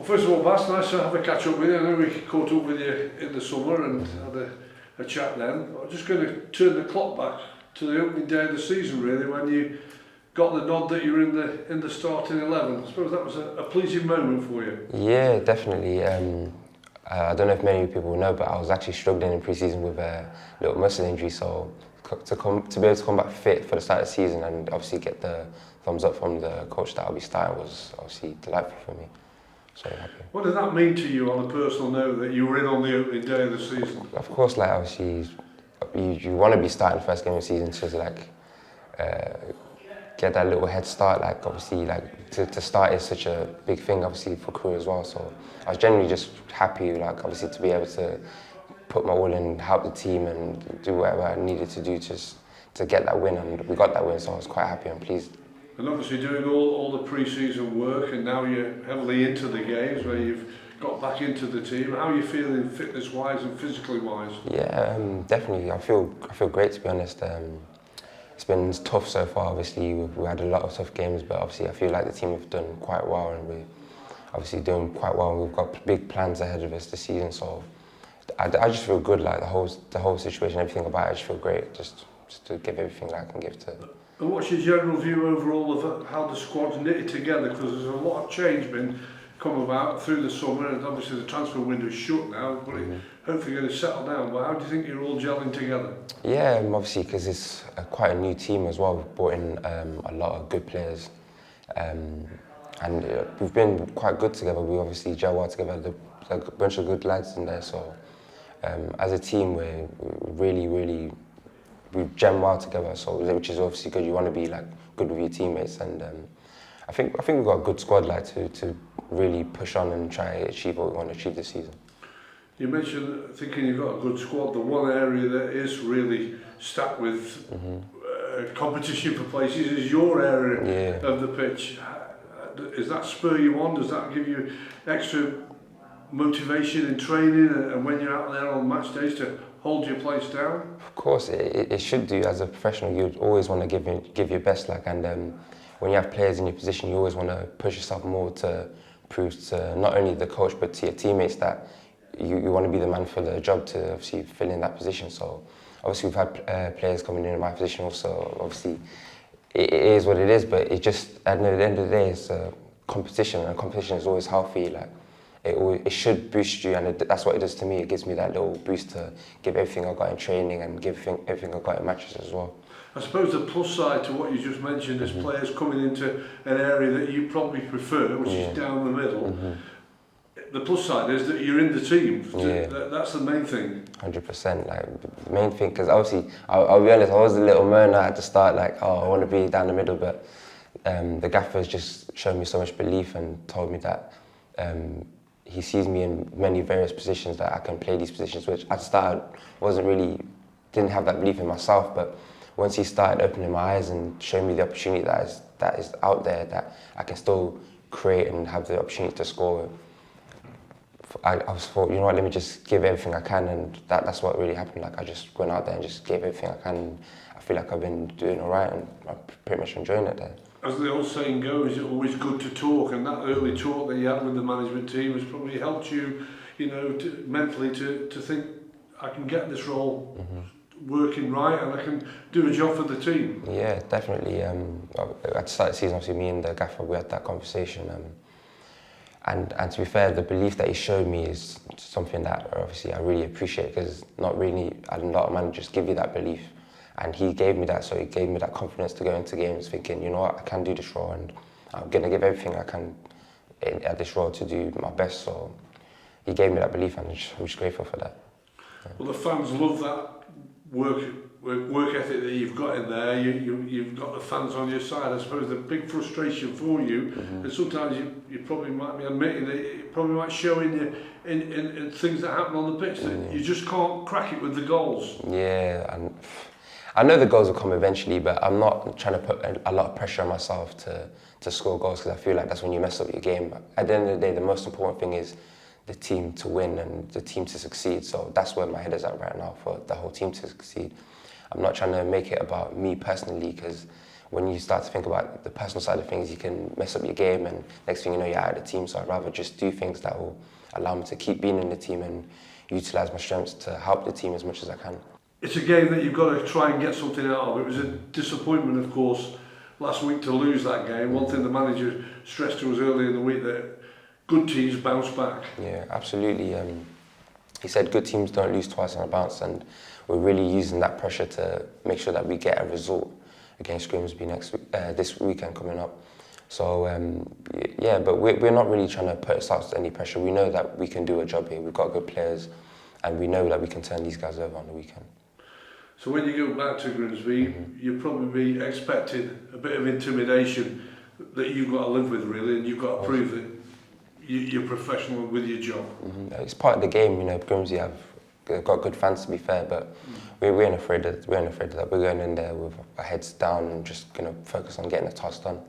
Well, first of all, Bass, nice to have a catch up with you. I know we caught up with you in the summer and had a chat then. I'm just going to turn the clock back to the opening day of the season, really, when you got the nod that you were in the starting 11. I suppose that was a pleasing moment for you. Yeah, definitely. I don't know if many people know, but I was actually struggling in pre-season with a little muscle injury, so to be able to come back fit for the start of the season and obviously get the thumbs up from the coach that I'll be starting was obviously delightful for me. So happy. What did that mean to you on a personal note that you were in on the opening day of the season? Of course, like obviously, you want to be starting the first game of the season to like get that little head start. Like obviously, like to start is such a big thing, obviously for crew as well. So I was genuinely just happy, like obviously to be able to put my all in, help the team, and do whatever I needed to do just to get that win. And we got that win, so I was quite happy and pleased. And obviously doing all the pre-season work, and now you're heavily into the games where you've got back into the team. How are you feeling fitness-wise and physically-wise? Yeah, definitely. I feel great, to be honest. It's been tough so far. Obviously, we had a lot of tough games, but obviously I feel like the team have done quite well, and we're obviously doing quite well. We've got big plans ahead of us this season, so I just feel good. Like the whole situation, everything about it, I just feel great. Just to give everything that I can give to. And what's your general view overall of how the squad's knitted together? Because there's a lot of change been come about through the summer, and obviously the transfer window's shut now, but hopefully going to settle down. But how do you think you're all gelling together? Yeah, obviously because it's quite a new team as well. We've brought in a lot of good players, and we've been quite good together. We obviously gel well together. A bunch of good lads in there. So as a team, we're really we gel well together. So which is obviously good. You want to be like good with your teammates, and I think we've got a good squad like to really push on and try and achieve what we want to achieve this season. You mentioned thinking you've got a good squad. The one area that is really stacked with competition for places is your area of the pitch. Does that spur you on? Does that give you extra motivation in training and when you're out there on match days to hold your place down? Of course, it should do. As a professional, you'd always want to give your best. Like, and when you have players in your position, you always want to push yourself more to prove to not only the coach but to your teammates that you want to be the man for the job to obviously fill in that position. So obviously we've had players coming in my position also. Obviously it is what it is, but it just at the end of the day it's a competition, and competition is always healthy. Like it should boost you, and that's what it does to me. It gives me that little boost to give everything I got in training and give everything I got in matches as well. I suppose the plus side to what you just mentioned is players coming into an area that you probably prefer, which is down the middle. The plus side is that you're in the team. That's the main thing. 100%. Like the main thing, because obviously, I'll be honest, I was a little moaner at the start, like, oh, I want to be down the middle, but the gaffer's just showed me so much belief and told me that he sees me in many various positions, that I can play these positions, which at the start didn't have that belief in myself, but once he started opening my eyes and showing me the opportunity that is out there, that I can still create and have the opportunity to score, I thought, you know what, let me just give everything I can, and that's what really happened. Like I just went out there and just gave everything I can. And I feel like I've been doing all right, and I'm pretty much enjoying it there. As the old saying goes, it's always good to talk, and that early talk that you had with the management team has probably helped you, mentally to think, I can get this role working right, and I can do a job for the team. Yeah, definitely. At the start of the season, obviously me and the gaffer, we had that conversation. And to be fair, the belief that he showed me is something that obviously I really appreciate, because not really a lot of managers give you that belief. And he gave me that, so he gave me that confidence to go into games thinking, you know what, I can do this role, and I'm going to give everything I can at this role to do my best. So he gave me that belief, and I'm just grateful for that. Well, the fans love that work ethic that you've got in there. You've got the fans on your side. I suppose the big frustration for you, and sometimes you probably might be admitting that it probably might show in things that happen on the pitch, that you just can't crack it with the goals. Yeah, and I know the goals will come eventually, but I'm not trying to put a lot of pressure on myself to score goals, because I feel like that's when you mess up your game. At the end of the day, the most important thing is the team to win and the team to succeed. So that's where my head is at right now, for the whole team to succeed. I'm not trying to make it about me personally, because when you start to think about the personal side of things, you can mess up your game, and next thing you know, you're out of the team. So I'd rather just do things that will allow me to keep being in the team and utilise my strengths to help the team as much as I can. It's a game that you've got to try and get something out of. It was a disappointment, of course, last week to lose that game. One thing the manager stressed to us earlier in the week, that good teams bounce back. Yeah, absolutely. He said good teams don't lose twice on a bounce, and we're really using that pressure to make sure that we get a result against Grimsby this weekend coming up. So yeah, but we're not really trying to put ourselves to any pressure. We know that we can do a job here. We've got good players, and we know that we can turn these guys over on the weekend. So when you go back to Grimsby, you'll probably be expecting a bit of intimidation that you've got to live with, really, and you've got to prove that you're professional with your job. It's part of the game, you know. Grimsby they've got good fans, to be fair, but we ain't afraid of that. We're going in there with our heads down and just going to focus on getting the task done.